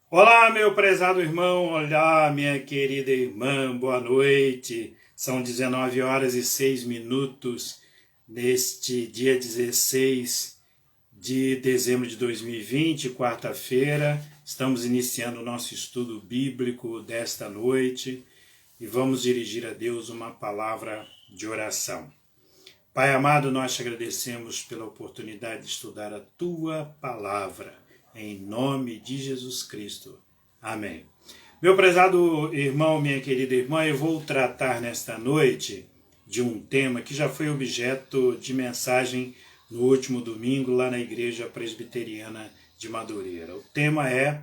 Olá, meu prezado irmão, olá, minha querida irmã, boa noite. São 19 horas e 6 minutos neste dia 16 de dezembro de 2020, quarta-feira. Estamos iniciando o nosso estudo bíblico desta noite e vamos dirigir a Deus uma palavra de oração. Pai amado, nós te agradecemos pela oportunidade de estudar a tua palavra, em nome de Jesus Cristo. Amém. Meu prezado irmão, minha querida irmã, eu vou tratar nesta noite de um tema que já foi objeto de mensagem no último domingo lá na Igreja Presbiteriana de Madureira. O tema é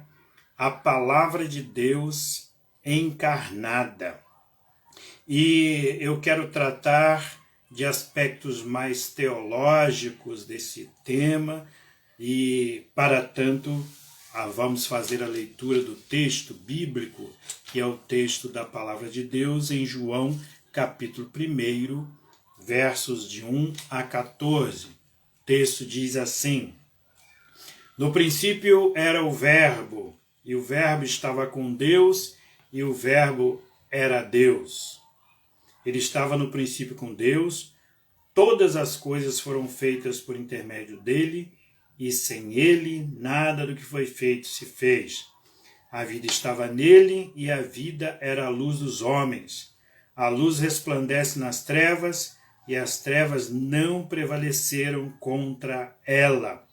a Palavra de Deus encarnada. E eu quero tratar de aspectos mais teológicos desse tema e, para tanto, vamos fazer a leitura do texto bíblico, que é o texto da Palavra de Deus em João, capítulo 1, versos de 1 a 14. O texto diz assim: No princípio era o Verbo, e o Verbo estava com Deus, e o Verbo era Deus. Ele estava no princípio com Deus, todas as coisas foram feitas por intermédio dele, e sem ele nada do que foi feito se fez. A vida estava nele, e a vida era a luz dos homens. A luz resplandece nas trevas, e as trevas não prevaleceram contra ela.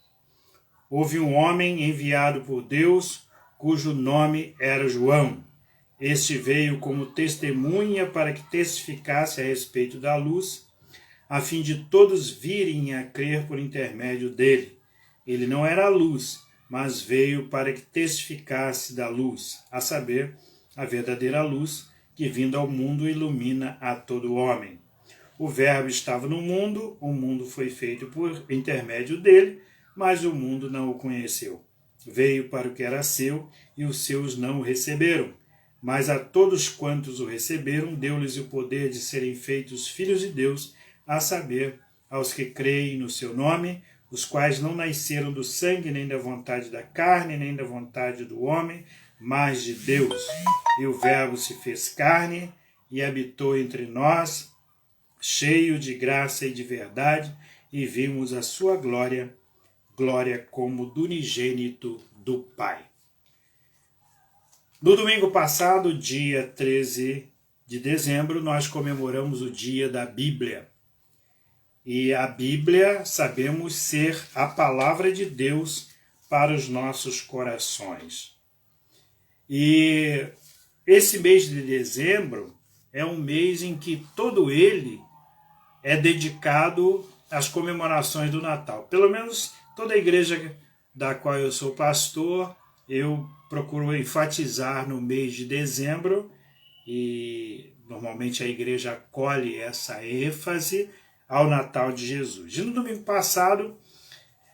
Houve um homem enviado por Deus, cujo nome era João. Este veio como testemunha para que testificasse a respeito da luz, a fim de todos virem a crer por intermédio dele. Ele não era a luz, mas veio para que testificasse da luz, a saber, a verdadeira luz, que vindo ao mundo ilumina a todo homem. O Verbo estava no mundo, o mundo foi feito por intermédio dele, mas o mundo não o conheceu. Veio para o que era seu, e os seus não o receberam. Mas a todos quantos o receberam, deu-lhes o poder de serem feitos filhos de Deus, a saber, aos que creem no seu nome, os quais não nasceram do sangue, nem da vontade da carne, nem da vontade do homem, mas de Deus. E o Verbo se fez carne e habitou entre nós, cheio de graça e de verdade, e vimos a sua glória, glória como do unigênito do Pai. No domingo passado, dia 13 de dezembro, nós comemoramos o dia da Bíblia. E a Bíblia sabemos ser a palavra de Deus para os nossos corações. E esse mês de dezembro é um mês em que todo ele é dedicado às comemorações do Natal. Pelo menos toda a igreja da qual eu sou pastor, eu procuro enfatizar no mês de dezembro, e normalmente a igreja acolhe essa ênfase ao Natal de Jesus. E no domingo passado,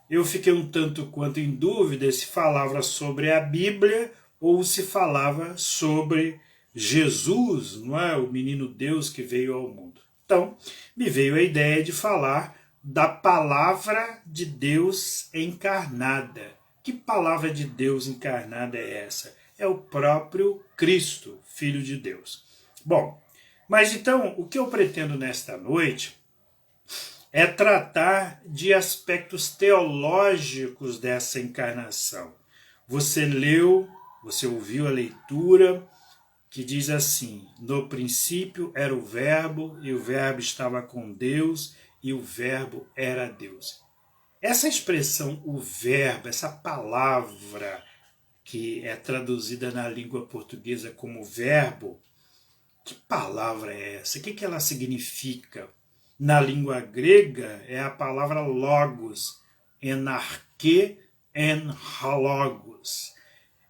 eu fiquei um tanto quanto em dúvida se falava sobre a Bíblia ou se falava sobre Jesus, não é? O menino Deus que veio ao mundo. Então, me veio a ideia de falar da palavra de Deus encarnada. Que palavra de Deus encarnada é essa? É o próprio Cristo, Filho de Deus. Bom, mas então, o que eu pretendo nesta noite é tratar de aspectos teológicos dessa encarnação. Você leu, você ouviu a leitura que diz assim: no princípio era o Verbo, e o Verbo estava com Deus, e o Verbo era Deus. Essa expressão, o Verbo, essa palavra que é traduzida na língua portuguesa como verbo, que palavra é essa? O que ela significa? Na língua grega é a palavra logos, enarque en halogos.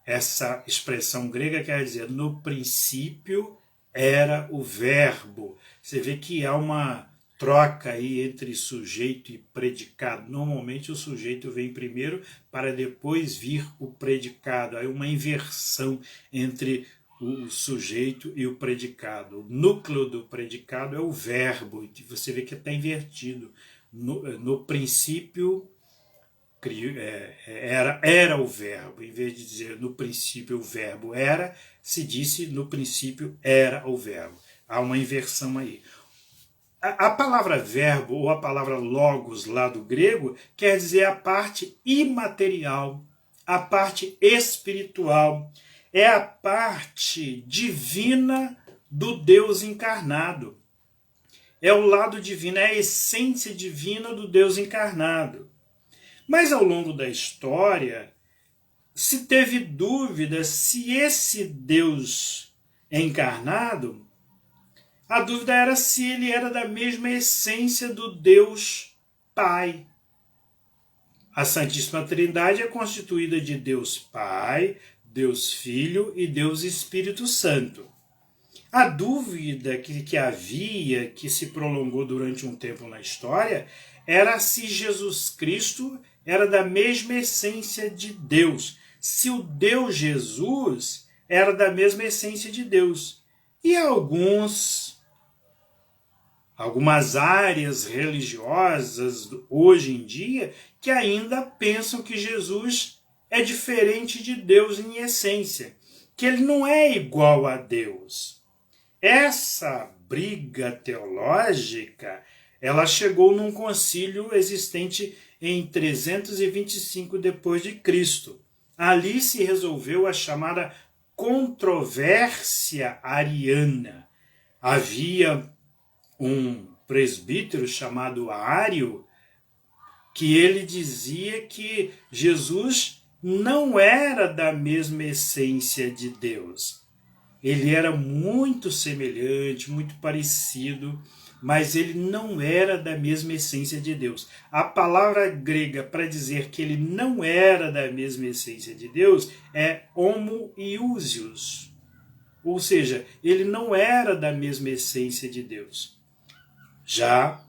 Essa expressão grega quer dizer, no princípio era o verbo. Você vê que há uma troca aí entre sujeito e predicado. Normalmente o sujeito vem primeiro para depois vir o predicado. Aí uma inversão entre o sujeito e o predicado. O núcleo do predicado é o verbo. Você vê que está invertido. No princípio era o verbo. Em vez de dizer no princípio o verbo era, se disse no princípio era o verbo. Há uma inversão aí. A palavra verbo ou a palavra logos lá do grego quer dizer a parte imaterial, a parte espiritual. É a parte divina do Deus encarnado. É o lado divino, é a essência divina do Deus encarnado. Mas ao longo da história, se teve dúvida se esse Deus encarnado, a dúvida era se ele era da mesma essência do Deus Pai. A Santíssima Trindade é constituída de Deus Pai, Deus Filho e Deus Espírito Santo. A dúvida que havia, que se prolongou durante um tempo na história, era se Jesus Cristo era da mesma essência de Deus, se o Deus Jesus era da mesma essência de Deus. E algumas áreas religiosas hoje em dia que ainda pensam que Jesus é diferente de Deus em essência, que ele não é igual a Deus. Essa briga teológica, ela chegou num concílio existente em 325 depois de Cristo. Ali se resolveu a chamada controvérsia ariana. Havia um presbítero chamado Ário, que ele dizia que Jesus não era da mesma essência de Deus. Ele era muito semelhante, muito parecido, mas ele não era da mesma essência de Deus. A palavra grega para dizer que ele não era da mesma essência de Deus é homoiousios, ou seja, ele não era da mesma essência de Deus. Já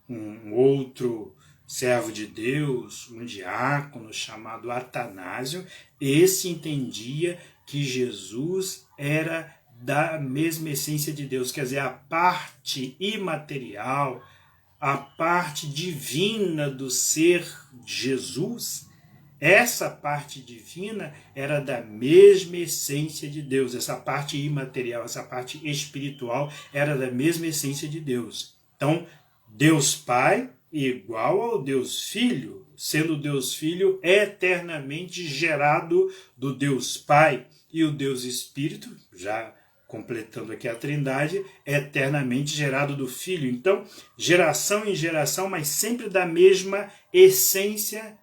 um outro servo de Deus, um diácono chamado Atanásio, esse entendia que Jesus era da mesma essência de Deus, quer dizer, a parte imaterial, a parte divina do ser Jesus, essa parte divina era da mesma essência de Deus, essa parte imaterial, essa parte espiritual era da mesma essência de Deus. Então, Deus Pai igual ao Deus Filho, sendo Deus Filho eternamente gerado do Deus Pai, e o Deus Espírito, já completando aqui a Trindade, eternamente gerado do Filho. Então, geração em geração, mas sempre da mesma essência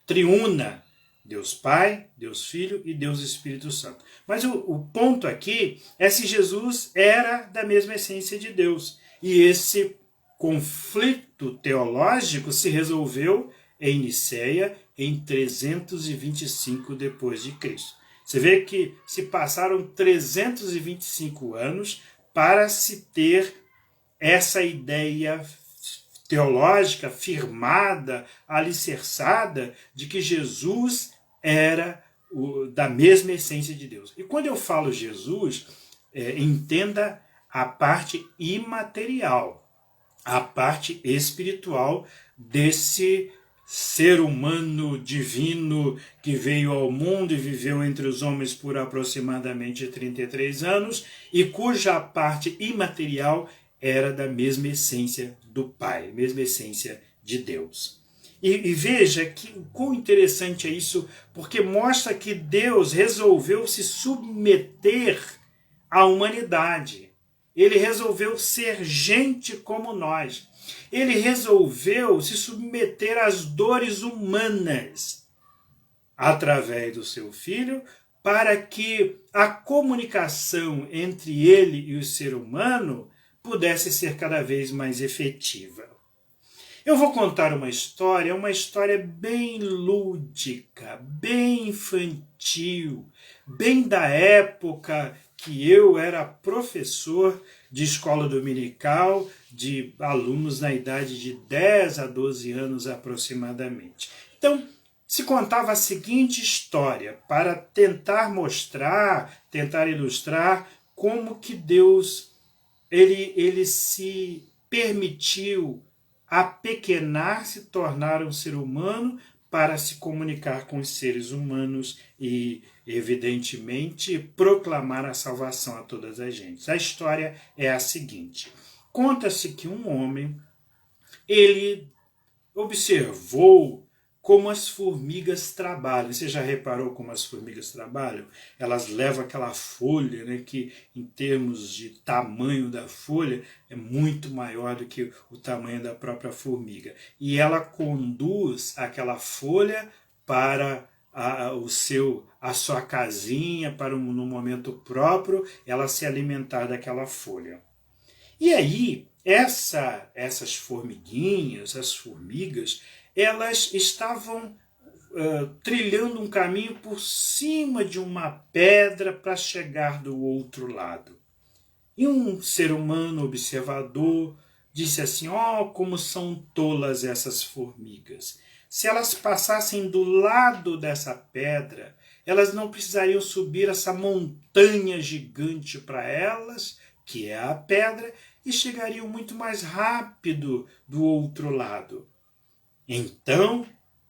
triuna. Deus Pai, Deus Filho e Deus Espírito Santo. Mas o ponto aqui é se Jesus era da mesma essência de Deus. E esse conflito teológico se resolveu em Niceia em 325 depois de Cristo. Você vê que se passaram 325 anos para se ter essa ideia teológica firmada, alicerçada, de que Jesus era da mesma essência de Deus. E quando eu falo Jesus, entenda a parte imaterial, a parte espiritual desse ser humano divino que veio ao mundo e viveu entre os homens por aproximadamente 33 anos e cuja parte imaterial era da mesma essência do Pai, mesma essência de Deus. E veja que quão interessante é isso, porque mostra que Deus resolveu se submeter à humanidade. Ele resolveu ser gente como nós. Ele resolveu se submeter às dores humanas através do seu Filho, para que a comunicação entre ele e o ser humano pudesse ser cada vez mais efetiva. Eu vou contar uma história bem lúdica, bem infantil, bem da época que eu era professor de escola dominical, de alunos na idade de 10 a 12 anos aproximadamente. Então, se contava a seguinte história para tentar mostrar, tentar ilustrar como que Deus ele se permitiu apequenar-se, tornar um ser humano para se comunicar com os seres humanos e, evidentemente, proclamar a salvação a todas as gentes. A história é a seguinte: conta-se que um homem, ele observou como as formigas trabalham. Você já reparou como as formigas trabalham? Elas levam aquela folha, né, que em termos de tamanho da folha é muito maior do que o tamanho da própria formiga. E ela conduz aquela folha para a sua casinha, para no momento próprio ela se alimentar daquela folha. E aí, essas formiguinhas, as formigas, elas estavam trilhando um caminho por cima de uma pedra para chegar do outro lado. E um ser humano observador disse assim: como são tolas essas formigas. Se elas passassem do lado dessa pedra, elas não precisariam subir essa montanha gigante para elas, que é a pedra, e chegariam muito mais rápido do outro lado. Então,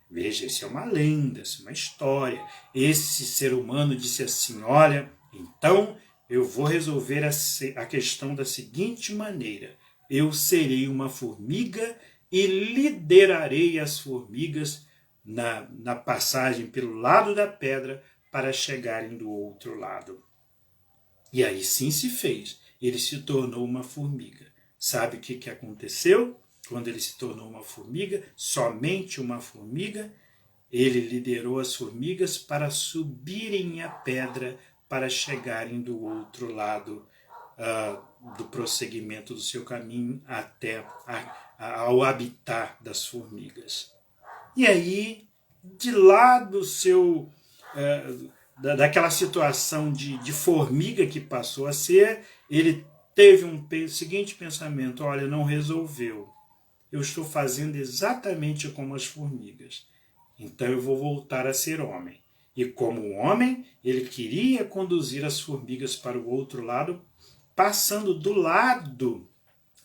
veja, isso é uma lenda, isso é uma história. Esse ser humano disse assim: olha, então eu vou resolver a questão da seguinte maneira: eu serei uma formiga e liderarei as formigas na passagem pelo lado da pedra para chegarem do outro lado. E aí sim se fez. Ele se tornou uma formiga. Sabe o que aconteceu? Quando ele se tornou uma formiga, somente uma formiga, ele liderou as formigas para subirem a pedra para chegarem do outro lado do prosseguimento do seu caminho até ao habitat das formigas. E aí, de lá do seu... daquela situação de formiga que passou a ser, ele teve seguinte pensamento: olha, não resolveu. Eu estou fazendo exatamente como as formigas. Então eu vou voltar a ser homem. E como homem, ele queria conduzir as formigas para o outro lado, passando do lado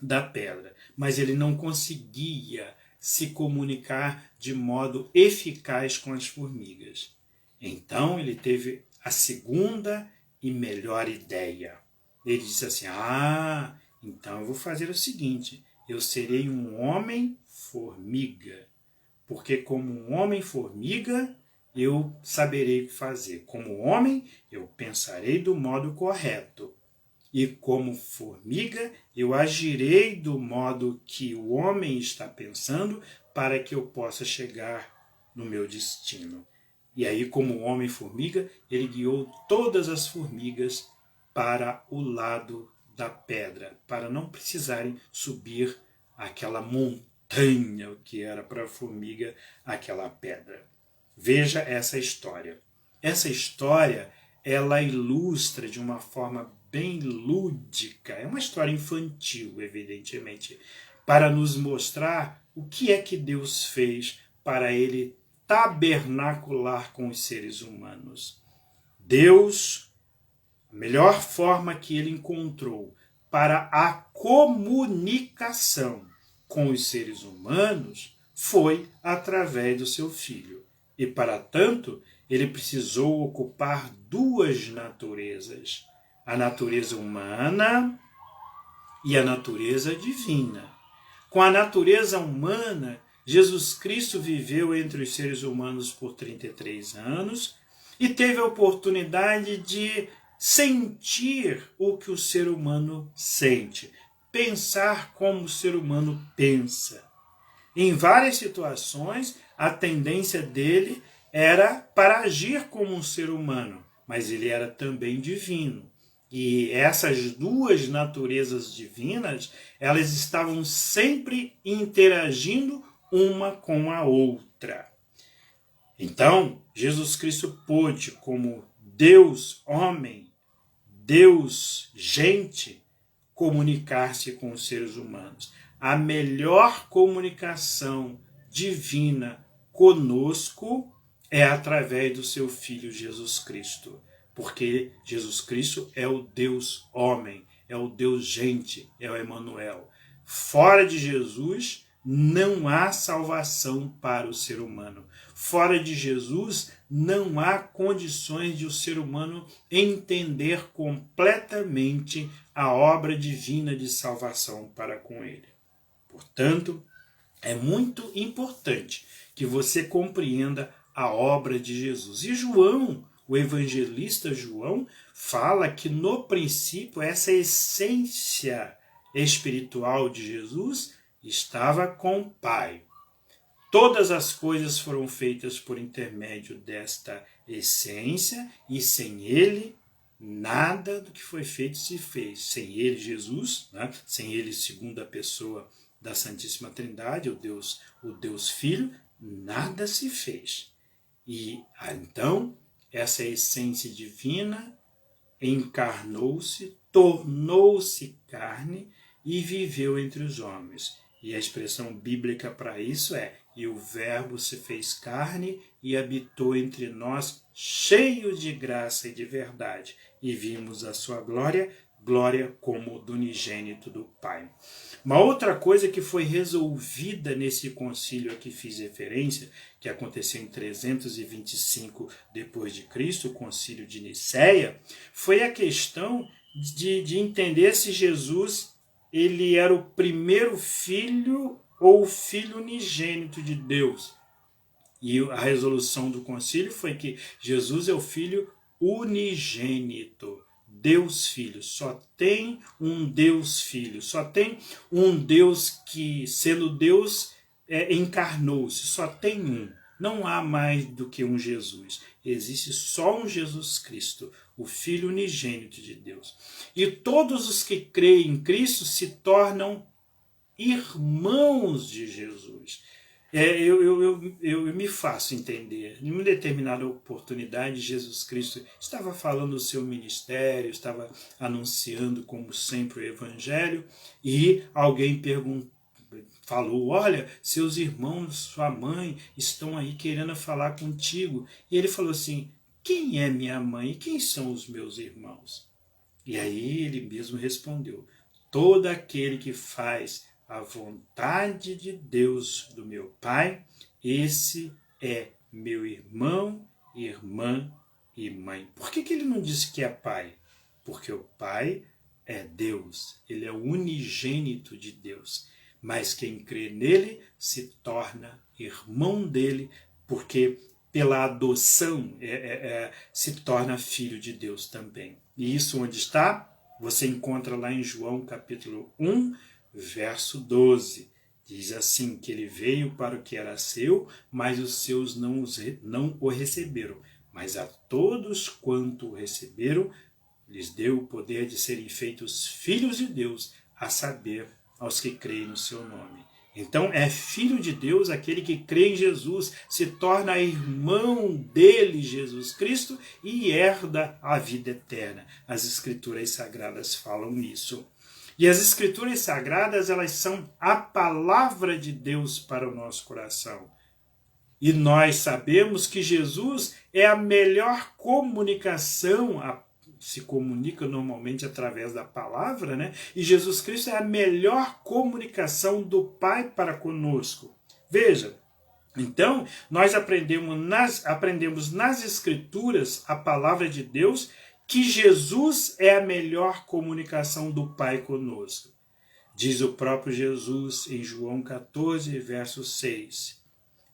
da pedra. Mas ele não conseguia se comunicar de modo eficaz com as formigas. Então ele teve a segunda e melhor ideia. Ele disse assim: então eu vou fazer o seguinte: eu serei um homem-formiga, porque como um homem-formiga eu saberei o que fazer. Como homem eu pensarei do modo correto, e como formiga eu agirei do modo que o homem está pensando para que eu possa chegar no meu destino. E aí, como homem-formiga, ele guiou todas as formigas para o lado da pedra, para não precisarem subir aquela montanha que era para a formiga aquela pedra. Veja essa história. Essa história, ela ilustra de uma forma bem lúdica, é uma história infantil, evidentemente, para nos mostrar o que é que Deus fez para ele tabernacular com os seres humanos. Deus, a melhor forma que ele encontrou para a comunicação com os seres humanos foi através do seu Filho. E, para tanto, ele precisou ocupar duas naturezas: a natureza humana e a natureza divina. Com a natureza humana, Jesus Cristo viveu entre os seres humanos por 33 anos e teve a oportunidade de sentir o que o ser humano sente, pensar como o ser humano pensa. Em várias situações, a tendência dele era para agir como um ser humano, mas ele era também divino. E essas duas naturezas divinas, elas estavam sempre interagindo uma com a outra. Então, Jesus Cristo pôde, como Deus homem, Deus gente, comunicar-se com os seres humanos. A melhor comunicação divina conosco é através do seu Filho Jesus Cristo. Porque Jesus Cristo é o Deus homem, é o Deus gente, é o Emanuel. Fora de Jesus não há salvação para o ser humano. Fora de Jesus, não há condições de o ser humano entender completamente a obra divina de salvação para com ele. Portanto, é muito importante que você compreenda a obra de Jesus. E João, o evangelista João, fala que no princípio essa essência espiritual de Jesus estava com o Pai. Todas as coisas foram feitas por intermédio desta essência e sem ele, nada do que foi feito se fez. Sem ele, Jesus, né? Sem ele, segunda pessoa da Santíssima Trindade, o Deus Filho, nada se fez. E então, essa essência divina encarnou-se, tornou-se carne e viveu entre os homens. E a expressão bíblica para isso é: e o Verbo se fez carne e habitou entre nós, cheio de graça e de verdade. E vimos a sua glória, glória como do unigênito do Pai. Uma outra coisa que foi resolvida nesse concílio a que fiz referência, que aconteceu em 325 depois de Cristo, o concílio de Nicéia, foi a questão de entender se Jesus ele era o primeiro filho ou o filho unigênito de Deus. E a resolução do concílio foi que Jesus é o filho unigênito, Deus Filho. Só tem um Deus Filho, só tem um Deus que, sendo Deus, encarnou-se, só tem um. Não há mais do que um Jesus. Existe só um Jesus Cristo, o Filho unigênito de Deus. E todos os que creem em Cristo se tornam irmãos de Jesus. Eu me faço entender. Em uma determinada oportunidade, Jesus Cristo estava falando o seu ministério, estava anunciando, como sempre, o Evangelho, e alguém falou: olha, seus irmãos, sua mãe estão aí querendo falar contigo. E ele falou assim: quem é minha mãe e quem são os meus irmãos? E aí ele mesmo respondeu: todo aquele que faz a vontade de Deus, do meu Pai, esse é meu irmão, irmã e mãe. Por que ele não disse que é pai? Porque o Pai é Deus, ele é o unigênito de Deus. Mas quem crê nele se torna irmão dele, porque pela adoção se torna filho de Deus também. E isso onde está? Você encontra lá em João capítulo 1, verso 12, diz assim, que ele veio para o que era seu, mas os seus não o receberam. Mas a todos quanto o receberam, lhes deu o poder de serem feitos filhos de Deus, a saber, aos que creem no seu nome. Então é filho de Deus aquele que crê em Jesus, se torna irmão dele, Jesus Cristo, e herda a vida eterna. As Escrituras Sagradas falam isso. E as Escrituras Sagradas, elas são a palavra de Deus para o nosso coração. E nós sabemos que Jesus é a melhor comunicação, se comunica normalmente através da palavra, né? E Jesus Cristo é a melhor comunicação do Pai para conosco. Veja, então, nós aprendemos nas Escrituras a palavra de Deus, que Jesus é a melhor comunicação do Pai conosco. Diz o próprio Jesus em João 14, verso 6.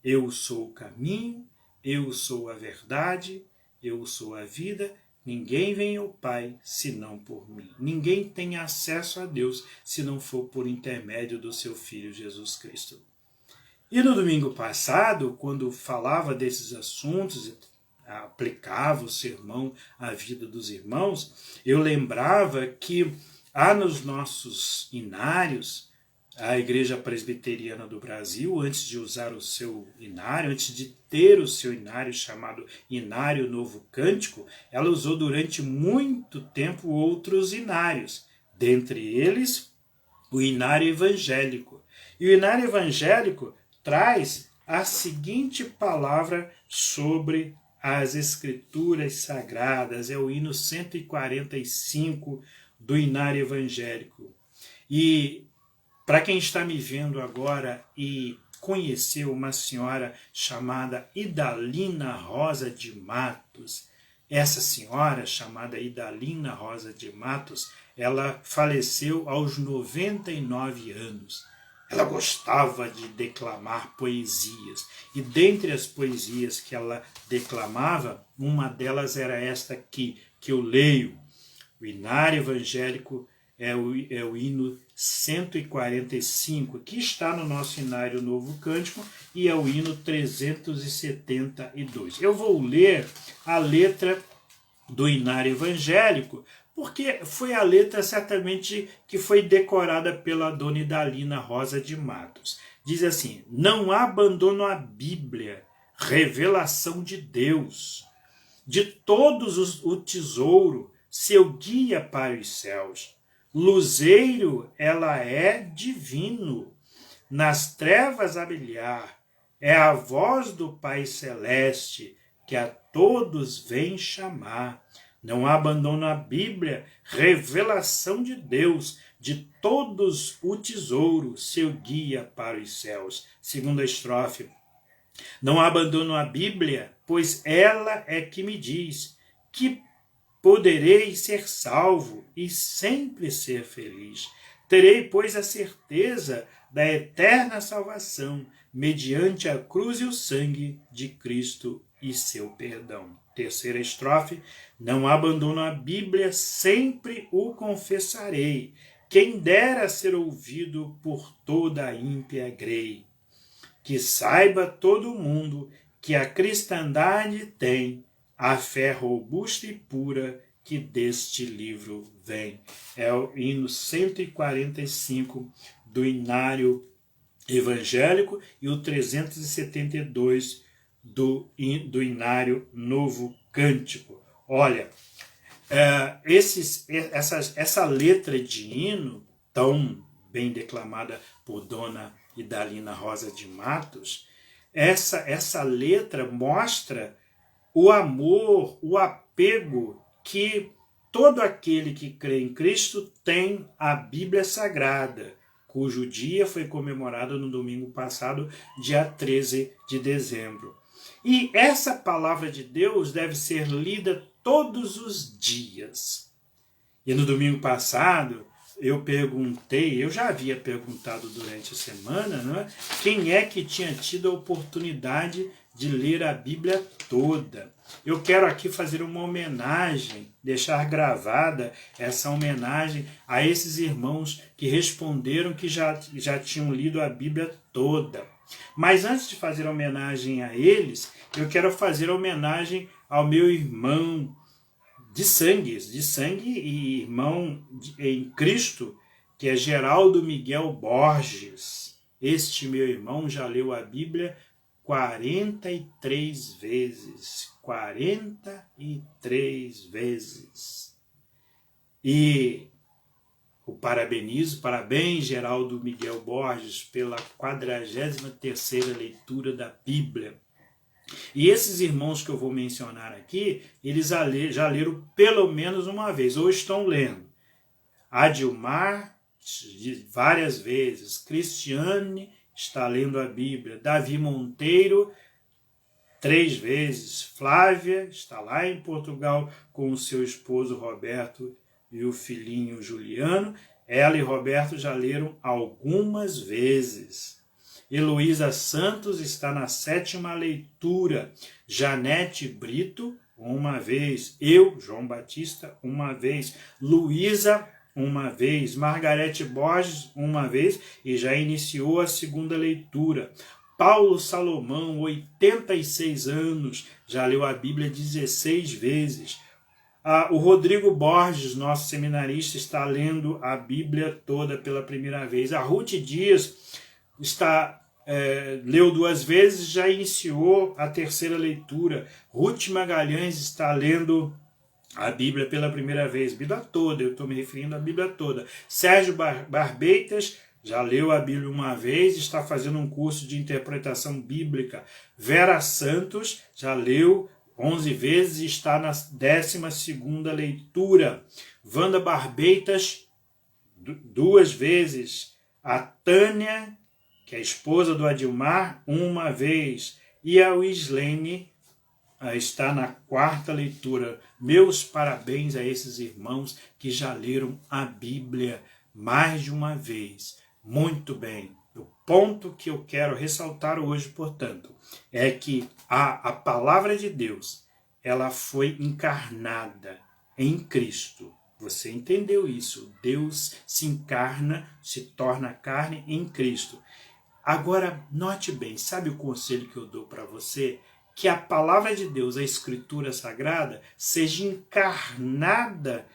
Eu sou o caminho, eu sou a verdade, eu sou a vida, ninguém vem ao Pai senão por mim. Ninguém tem acesso a Deus se não for por intermédio do seu Filho Jesus Cristo. E no domingo passado, quando falava desses assuntos, aplicava o sermão à vida dos irmãos, eu lembrava que há nos nossos inários, a Igreja Presbiteriana do Brasil, antes de usar o seu inário, antes de ter o seu inário chamado Inário Novo Cântico, ela usou durante muito tempo outros inários, dentre eles o inário evangélico. E o inário evangélico traz a seguinte palavra sobre as Escrituras Sagradas, é o hino 145 do inário evangélico. E Para quem está me vendo agora e conheceu uma senhora chamada Idalina Rosa de Matos, essa senhora chamada Idalina Rosa de Matos, ela faleceu aos 99 anos. Ela gostava de declamar poesias, e dentre as poesias que ela declamava, uma delas era esta aqui, que eu leio. O Inário Evangélico é o hino 145, que está no nosso Inário Novo Cântico, e é o hino 372. Eu vou ler a letra do Inário Evangélico, porque foi a letra certamente que foi decorada pela dona Idalina Rosa de Matos. Diz assim: não abandono a Bíblia, revelação de Deus. De todos o tesouro, seu guia para os céus. Luzeiro, ela é divino, nas trevas a brilhar. É a voz do Pai Celeste, que a todos vem chamar. Não abandono a Bíblia, revelação de Deus, de todos o tesouro, seu guia para os céus. Segunda estrofe. Não abandono a Bíblia, pois ela é que me diz que poderei ser salvo e sempre ser feliz. Terei, pois, a certeza da eterna salvação, mediante a cruz e o sangue de Cristo e seu perdão. Terceira estrofe. Não abandono a Bíblia, sempre o confessarei. Quem dera ser ouvido por toda a ímpia grei. Que saiba todo mundo que a cristandade tem a fé robusta e pura que deste livro vem. É o hino 145 do Inário Evangélico e o 372 do Inário Novo Cântico. Olha, essa letra de hino, tão bem declamada por dona Idalina Rosa de Matos, essa letra mostra o amor, o apego que todo aquele que crê em Cristo tem à Bíblia Sagrada, cujo dia foi comemorado no domingo passado, dia 13 de dezembro. E essa palavra de Deus deve ser lida todos os dias. E no domingo passado, eu já havia perguntado durante a semana, não é? Quem é que tinha tido a oportunidade de ler a Bíblia toda. Eu quero aqui fazer uma homenagem, deixar gravada essa homenagem a esses irmãos que responderam que já tinham lido a Bíblia toda. Mas antes de fazer homenagem a eles, eu quero fazer homenagem ao meu irmão de sangue e irmão em Cristo, que é Geraldo Miguel Borges. Este meu irmão já leu a Bíblia 43 vezes. 43 vezes. E o parabéns, Geraldo Miguel Borges, pela 43ª leitura da Bíblia. E esses irmãos que eu vou mencionar aqui, eles já leram pelo menos uma vez, ou estão lendo. Adilmar, várias vezes. Cristiane está lendo a Bíblia. Davi Monteiro, 3 vezes. Flávia está lá em Portugal com o seu esposo Roberto e o filhinho Juliano. Ela e Roberto já leram algumas vezes. Heloísa Santos está na 7ª leitura. Janete Brito, uma vez. Eu, João Batista, uma vez. Luísa, uma vez. Margarete Borges, uma vez. E já iniciou a 2ª leitura. Paulo Salomão, 86 anos, já leu a Bíblia 16 vezes. O Rodrigo Borges, nosso seminarista, está lendo a Bíblia toda pela primeira vez. A Ruth Dias leu 2 vezes, já iniciou a 3ª leitura. Ruth Magalhães está lendo a Bíblia pela primeira vez. Bíblia toda, eu estou me referindo à Bíblia toda. Sérgio Barbeitas já leu a Bíblia uma vez, está fazendo um curso de interpretação bíblica. Vera Santos já leu 11 vezes e está na 12ª leitura. Wanda Barbeitas, 2 vezes. a Tânia, que é a esposa do Adilmar, uma vez, e a Wislene está na 4ª leitura. Meus parabéns a esses irmãos que já leram a Bíblia mais de uma vez. Muito bem. O ponto que eu quero ressaltar hoje, portanto, é que a palavra de Deus, ela foi encarnada em Cristo. Você entendeu isso? Deus se encarna, se torna carne em Cristo. Agora, note bem, sabe o conselho que eu dou para você? Que a palavra de Deus, a Escritura Sagrada, seja encarnada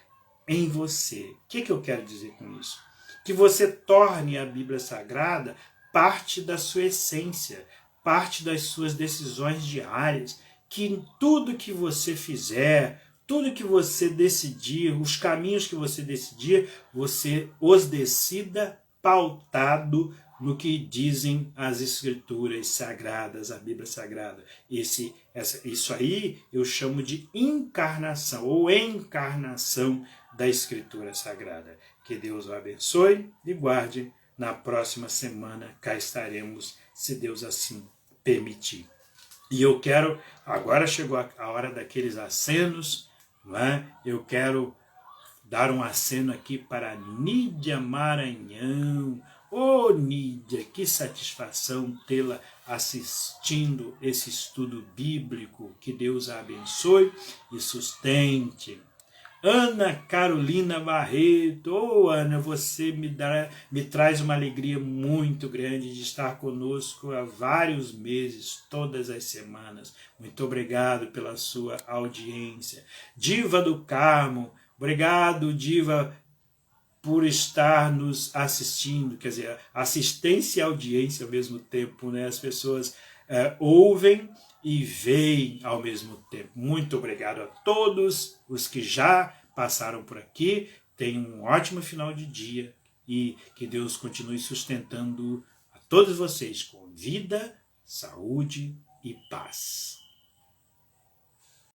em você. O que eu quero dizer com isso? Que você torne a Bíblia Sagrada parte da sua essência, parte das suas decisões diárias, que em tudo que você fizer, tudo que você decidir, os caminhos que você decidir, você os decida pautado no que dizem as Escrituras Sagradas, a Bíblia Sagrada. Isso aí eu chamo de encarnação ou encarnação da Escritura Sagrada. Que Deus o abençoe e guarde. Na próxima semana cá estaremos, se Deus assim permitir. E eu quero, agora chegou a hora daqueles acenos, não é? Eu quero dar um aceno aqui para Nídia Maranhão. Ô Nídia, que satisfação tê-la assistindo esse estudo bíblico. Que Deus a abençoe e sustente. Ana Carolina Barreto, Ana, você me traz uma alegria muito grande de estar conosco há vários meses, todas as semanas. Muito obrigado pela sua audiência. Diva do Carmo, obrigado, Diva, por estar nos assistindo, quer dizer, assistência e audiência ao mesmo tempo, né? As pessoas ouvem e veem ao mesmo tempo. Muito obrigado a todos os que já passaram por aqui. Tenham um ótimo final de dia e que Deus continue sustentando a todos vocês com vida, saúde e paz.